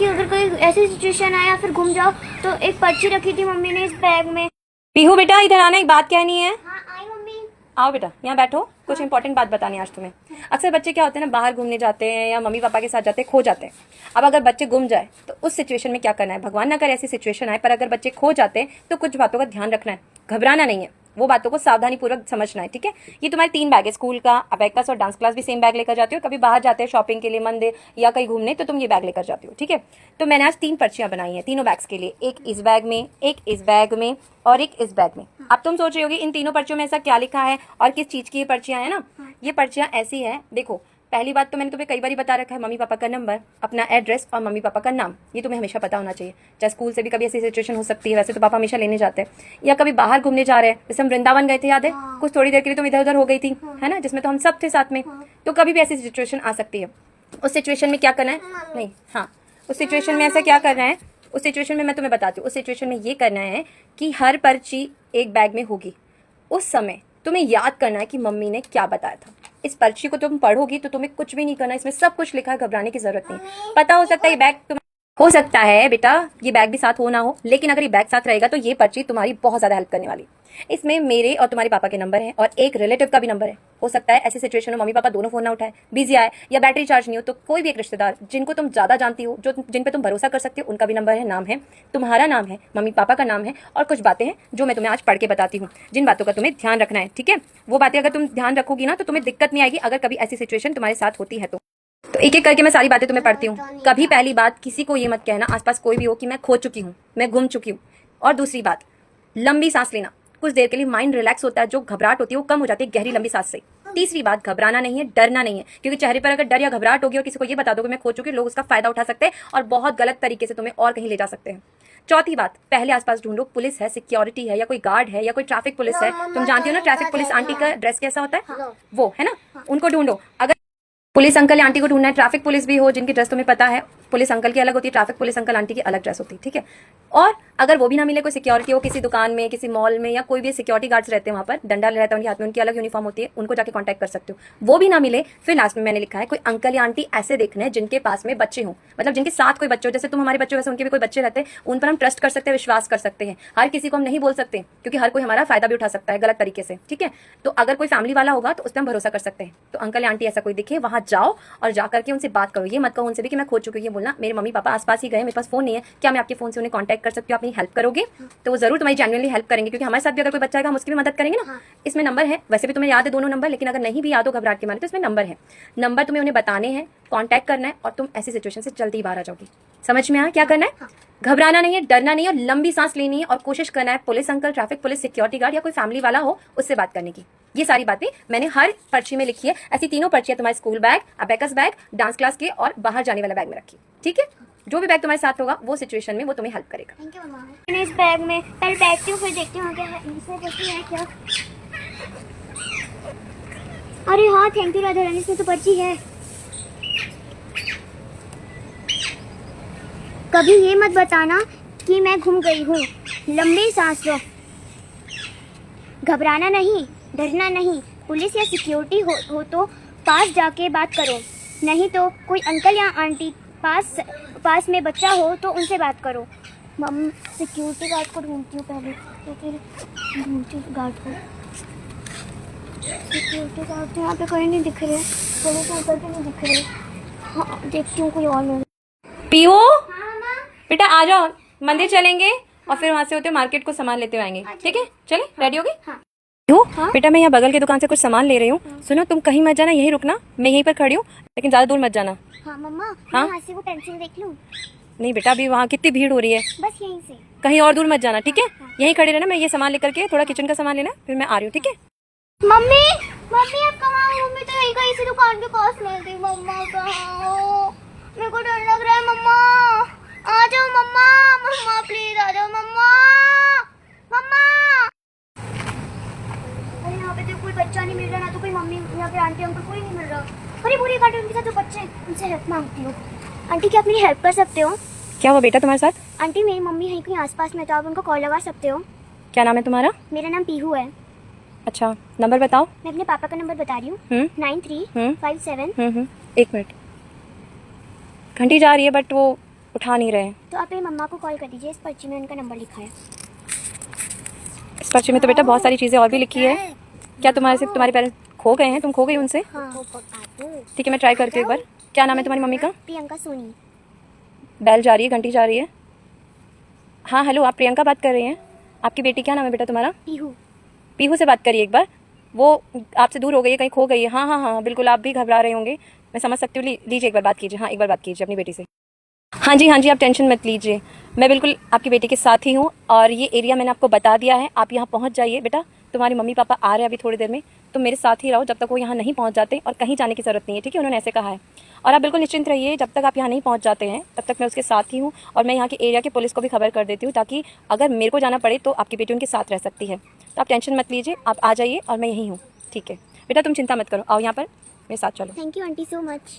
ताकि अगर कोई ऐसी सिचुएशन आए या फिर घूम जाओ तो एक पर्ची रखी थी मम्मी ने इस बैग में। पीहू बेटा इधर आना, एक बात कहनी है। हाँ आई मम्मी। आओ बेटा यहाँ बैठो, कुछ इंपॉर्टेंट बात बतानी है आज तुम्हें। अक्सर बच्चे क्या होते हैं ना, बाहर घूमने जाते हैं या मम्मी पापा के साथ जाते हैं, खो जाते हैं। अब अगर बच्चे गुम जाए तो उस सिचुएशन में क्या करना है, भगवान ना करे ऐसी सिचुएशन आए, पर अगर बच्चे खो जाते हैं तो कुछ बातों का ध्यान रखना है, घबराना नहीं है, वो बातों को सावधानी पूर्वक समझना है, ठीक है। ये तुम्हारे 3 बैग है, स्कूल का, अबेकस और डांस क्लास भी सेम बैग लेकर जाते हो। कभी बाहर जाते हैं शॉपिंग के लिए, मंदिर या कहीं घूमने, तो तुम ये बैग लेकर जाते हो, ठीक है। तो मैंने आज 3 पर्चियां बनाई हैं तीनों बैग्स के लिए, एक इस बैग में, एक इस बैग में और एक इस बैग में। अब तुम सोच रही होगी इन तीनों पर्चियों में ऐसा क्या लिखा है और किस चीज की ये पर्चियां है ना। ये पर्चियां ऐसी है, देखो पहली बात तो मैंने तुम्हें कई बार बता रखा है, मम्मी पापा का नंबर, अपना एड्रेस और मम्मी पापा का नाम, ये तुम्हें हमेशा पता होना चाहिए। चाहे स्कूल से भी कभी ऐसी सिचुएशन हो सकती है, वैसे तो पापा हमेशा लेने जाते हैं, या कभी बाहर घूमने जा रहे हैं, जैसे हम वृंदावन गए थे, याद है? कुछ थोड़ी देर के लिए तुम इधर उधर हो गई थी, है ना, जिसमें तो हम सब थे साथ में। तो कभी भी ऐसी सिचुएशन आ सकती है। उस सिचुएशन में क्या करना है, नहीं हाँ, उस सिचुएशन में ऐसा क्या करना है, उस सिचुएशन में मैं तुम्हें बताती हूँ। उस सिचुएशन में ये करना है कि हर पर्ची एक बैग में होगी। उस समय तुम्हें याद करना है कि मम्मी ने क्या बताया था। इस पर्ची को तुम पढ़ोगी तो तुम्हें कुछ भी नहीं करना, इसमें सब कुछ लिखा है, घबराने की जरूरत नहीं। पता हो सकता है ये बैग हो सकता है बेटा ये बैग भी साथ हो ना हो, लेकिन अगर ये बैग साथ रहेगा तो ये पर्ची तुम्हारी बहुत ज्यादा हेल्प करने वाली। इसमें मेरे और तुम्हारे पापा के नंबर है और एक रिलेटिव का भी नंबर है। हो सकता है ऐसी सिचुएशन में मम्मी पापा दोनों फोन ना उठाए, बिजी आए या बैटरी चार्ज नहीं हो, तो कोई भी एक रिश्तेदार जिनको तुम ज्यादा जानती हो, जो जिन पे तुम भरोसा कर सकते हो, उनका भी नंबर है, नाम है, तुम्हारा नाम है, मम्मी पापा का नाम है और कुछ बातें हैं जो मैं तुम्हें आज पढ़ के बताती हूँ, जिन बातों का तुम्हें ध्यान रखना है, ठीक है। वो बातें अगर तुम ध्यान रखोगी ना तो तुम्हें दिक्कत नहीं आएगी अगर कभी ऐसी सिचुएशन तुम्हारे साथ होती है तो एक एक करके मैं सारी बातें तुम्हें पढ़ती हूँ। कभी पहली बात, किसी को ये मत कहना आसपास कोई भी हो कि मैं खो चुकी हूँ, मैं गुम चुकी हूँ। और दूसरी बात, लंबी सांस लेना, कुछ देर के लिए माइंड रिलैक्स होता है, जो घबराहट होती है वो कम हो जाती है गहरी लंबी सांस से। तीसरी बात, घबराना नहीं है, डरना नहीं है, क्योंकि चेहरे पर अगर डर या घबराहट होगी और किसी को ये बता दोगे मैं खो चुकी हूँ, लोग उसका फायदा उठा सकते हैं और बहुत गलत तरीके से तुम्हें और कहीं ले जा सकते हैं। चौथी बात, पहले आसपास ढूंढो, पुलिस है, सिक्योरिटी है या कोई गार्ड है या कोई ट्रैफिक पुलिस है। तुम जानती हो ना ट्रैफिक पुलिस आंटी का ड्रेस कैसा होता है, वो है ना, उनको ढूंढो। अगर पुलिस अंकल या आंटी को ढूंढना है, ट्रैफिक पुलिस भी हो जिनकी ड्रेस तुम्हें पता है, पुलिस अंकल की अलग होती है, ट्रैफिक पुलिस अंकल आंटी की अलग ड्रेस होती है, ठीक है। और अगर वो भी ना मिले, कोई सिक्योरिटी हो किसी दुकान में, किसी मॉल में या कोई भी सिक्योरिटी गार्ड्स रहते हैं वहां पर, डंडा रहता है उनके हाथ में, उनकी अलग यूनिफॉर्म होती है, उनको जाके कांटेक्ट कर सकते हो। वो भी ना मिले, फिर लास्ट में मैंने लिखा है कोई अंकल या आंटी ऐसे देखने हैं जिनके पास में बच्चे हों, मतलब जिनके साथ कोई बच्चे हो, जैसे तुम हमारे बच्चे वैसे उनके भी कोई बच्चे रहते हैं, उन पर हम ट्रस्ट कर सकते हैं, विश्वास कर सकते हैं। हर किसी को हम नहीं बोल सकते क्योंकि हर कोई हमारा फायदा भी उठा सकता है गलत तरीके से, ठीक है। तो अगर कोई फैमिली वाला होगा तो उस पर हम भरोसा कर सकते हैं। तो अंकल या आंटी ऐसा कोई दिखे, वहां जाओ और जाकर के उनसे बात करो। ये मत कहो उनसे भी कि मैं खो चुकी हूँ, ये बोलना मेरे मम्मी पापा आसपास ही गए, मेरे पास फोन नहीं है, क्या मैं आपके फोन से उन्हें कांटेक्ट कर सकती हूँ, आप मेरी हेल्प करोगे? तो वो जरूर तुम्हारी जेन्युइनली हेल्प करेंगे, क्योंकि हमारे साथ भी अगर कोई बच्चा आएगा हम उसकी भी मदद करेंगे ना। इसमें नंबर है, वैसे भी तुम्हें याद है दोनों नंबर, लेकिन अगर नहीं भी याद हो घबराहट के मारे तो इसमें नंबर है। नंबर तुम्हें उन्हें बताने हैं, कांटेक्ट करना है और तुम ऐसी सिचुएशन से जल्दी बाहर आ जाओगी। समझ में आया क्या करना है? घबराना नहीं है, डरना नहीं है और लंबी सांस लेनी है और कोशिश करना है police uncle, traffic police, security guard या कोई फैमिली वाला हो उससे बात करने की। ये सारी बातें मैंने हर पर्ची में लिखी है। ऐसी तीनों पर्चियां तुम्हारे school bag, abacus bag, dance class के और बाहर जाने वाला बैग में रखी, ठीक है। जो भी बैग तुम्हारे साथ होगा वो सिचुएशन में वो तुम्हें हेल्प करेगा। थैंक यू मम्मा। मैंने इस बैग में पहले बैठती हूँ फिर देखती हूँ क्या है, इसमें कुछ है क्या। अरे हाँ थैंक यू राधा रानी, इसमें तो पर्ची है। कभी ये मत बताना कि मैं घूम गई हूँ। लंबी सांस लो, घबराना नहीं, डरना नहीं, पुलिस या सिक्योरिटी हो तो पास जाके बात करो, नहीं तो कोई अंकल या आंटी पास में बच्चा हो तो उनसे बात करो। मम्मी सिक्योरिटी गार्ड को ढूंढती हूँ पहले, तो फिर ढूंढती हूँ गार्ड को। सिक्योरिटी गार्ड तो यहाँ पे कहीं नहीं दिख रहे, पुलिस अंकल भी नहीं दिख रहे। हाँ देखती हूँ कोई और मिल। पीहू बेटा आ जाओ, मंदिर चलेंगे और फिर वहां से होते मार्केट को सामान लेते आएंगे, ठीक है। चले, रेडी होगी? हाँ। बेटा मैं यहाँ बगल के दुकान से कुछ सामान ले रही हूँ। सुनो तुम कहीं मत जाना, यहीं रुकना, मैं यहीं पर खड़ी हूँ, लेकिन ज्यादा दूर मत जाना। हाँ मम्मा, हाँ? यहाँ से वो पेंसिल देख लूँ? नहीं बेटा अभी वहाँ कितनी भीड़ हो रही है, बस यहीं से। कहीं और दूर मत जाना, ठीक है। यहीं खड़े रहना, मैं ये सामान लेकर के थोड़ा किचन का सामान लेना, फिर मैं आ रही हूँ, ठीक है। मम्मी मम्मी आप कहाँ हो? मम्मी तो यहीं कहीं इसी दुकान के पास मिल गई। मम्मा कहाँ हो? मेरे को डर लग रहा है। मम्मा आ जाओ, मम्मा मम्मा प्लीज आ जाओ मम्मा। मम्मा अरे यहाँ पे तो कोई बच्चा नहीं मिल रहा, ना तो कोई मम्मी, यहाँ पे आंटी अंकल कोई नहीं मिल रहा। अरे पूरी कार्टून के साथ जो बच्चे, उनसे हेल्प मांगती हूँ। आंटी क्या आप मेरी हेल्प कर सकते हो? क्या हुआ बेटा तुम्हारे साथ? आंटी मेरी मम्मी यहीं कहीं आसपास में, तो आप उनको कॉल लगा सकते हो। क्या नाम है तुम्हारा? मेरा नाम पीहू है। अच्छा नंबर बताओ। मैं अपने पापा का नंबर बता रही हूँ, 9357। 1 मिनट, घंटी जा रही है बट वो उठा नहीं रहे हैं। तो आप ये मम्मा को कॉल कर दीजिए, इस पर्ची में उनका नंबर लिखा है। इस पर्ची में तो बेटा बहुत सारी चीज़ें और भी लिखी है। क्या तुम्हारे पेरेंट्स खो गए हैं? तुम खो गई उनसे? हाँ। ठीक है, मैं ट्राई करती हूँ एक बार। क्या नाम है तुम्हारी मम्मी का? प्रियंका सोनी। बेल जा रही है, घंटी जा रही है। हाँ हेलो, आप प्रियंका बात कर रही हैं? आपकी बेटी क्या नाम है बेटा तुम्हारा? पीहू। पीहू से बात करिए एक बार। वो आपसे दूर हो गई है, कहीं खो गई है। हाँ हाँ हाँ, बिल्कुल, आप भी घबरा रहे होंगे, मैं समझ सकती हूँ। लीजिए एक बार बात कीजिए। हाँ, एक बार बात कीजिए अपनी बेटी से। हाँ जी, आप टेंशन मत लीजिए, मैं बिल्कुल आपकी बेटी के साथ ही हूँ। और ये एरिया मैंने आपको बता दिया है, आप यहाँ पहुँच जाइए बेटा। तुम्हारे मम्मी पापा आ रहे हैं अभी थोड़ी देर में, तुम मेरे साथ ही रहो जब तक वो यहाँ नहीं पहुँच जाते, और कहीं जाने की ज़रूरत नहीं है, ठीक है? उन्होंने ऐसे कहा है। और आप बिल्कुल निश्चिंत रहिए, जब तक आप यहाँ नहीं पहुँच जाते हैं तब तक मैं उसके साथ ही हूँ। और मैं यहाँ के एरिया की पुलिस को भी खबर कर देती हूँ, ताकि अगर मेरे को जाना पड़े तो आपकी बेटी उनके साथ रह सकती है। तो आप टेंशन मत लीजिए, आप आ जाइए और मैं यहीं हूँ, ठीक है? बेटा तुम चिंता मत करो, आओ यहाँ पर मेरे साथ चलो। Thank you aunty so much.